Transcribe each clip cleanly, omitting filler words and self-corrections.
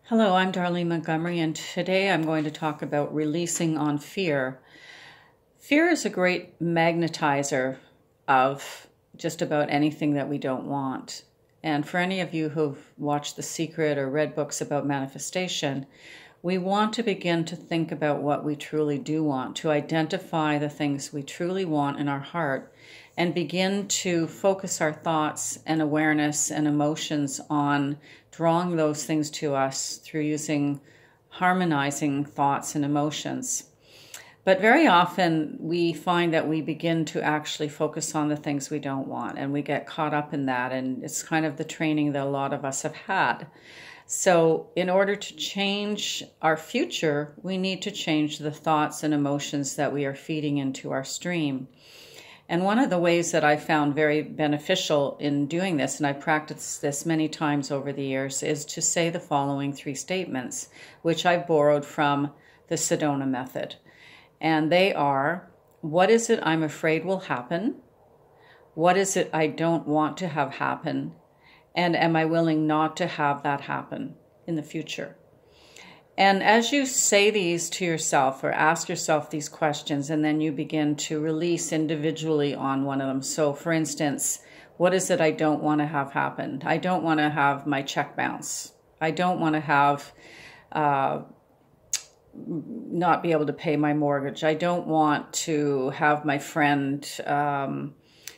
Hello, I'm Darlene Montgomery, and today I'm going to talk about releasing on fear. Fear is a great magnetizer of just about anything that we don't want. And for any of you who've watched The Secret or read books about manifestation, we want to begin to think about what we truly do want, to identify the things we truly want in our heart, and begin to focus our thoughts and awareness and emotions on drawing those things to us through using harmonizing thoughts and emotions. But very often we find that we begin to actually focus on the things we don't want, and we get caught up in that, and it's kind of the training that a lot of us have had. So in order to change our future, we need to change the thoughts and emotions that we are feeding into our stream. And one of the ways that I found very beneficial in doing this, and I practiced this many times over the years, is to say the following 3 statements, which I borrowed from the Sedona method. And they are, what is it I'm afraid will happen? What is it I don't want to have happen? And am I willing not to have that happen in the future? And as you say these to yourself or ask yourself these questions, and then you begin to release individually on one of them. So for instance, what is it I don't want to have happen? I don't want to have my check bounce. I don't want to have not be able to pay my mortgage. I don't want to have my friend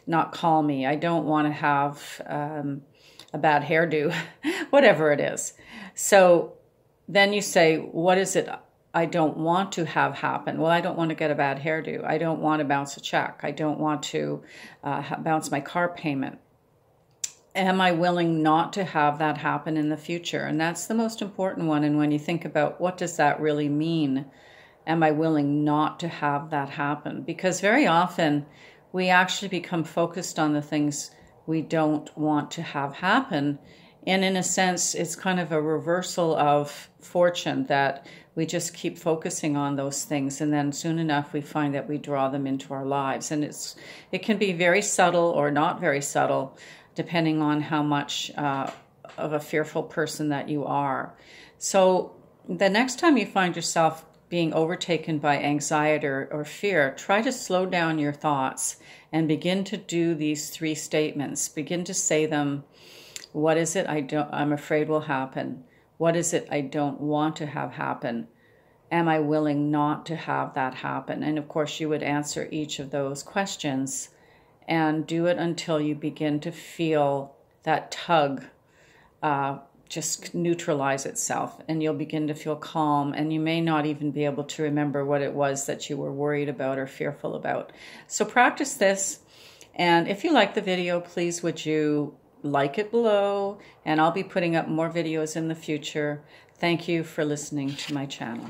not call me. I don't want to have a bad hairdo, whatever it is. So then you say, what is it I don't want to have happen? Well, I don't want to get a bad hairdo. I don't want to bounce a check. I don't want to bounce my car payment. Am I willing not to have that happen in the future? And that's the most important one. And when you think about what does that really mean, am I willing not to have that happen? Because very often we actually become focused on the things we don't want to have happen. And in a sense, it's kind of a reversal of fortune, that we just keep focusing on those things, and then soon enough we find that we draw them into our lives. And it can be very subtle or not very subtle, depending on how much of a fearful person that you are. So the next time you find yourself being overtaken by anxiety or fear, try to slow down your thoughts and begin to do these 3 statements. Begin to say them. What is it I'm afraid will happen? What is it I don't want to have happen? Am I willing not to have that happen? And of course, you would answer each of those questions and do it until you begin to feel that tug just neutralize itself, and you'll begin to feel calm, and you may not even be able to remember what it was that you were worried about or fearful about. So practice this, and if you like the video, please would you like it below, and I'll be putting up more videos in the future. Thank you for listening to my channel.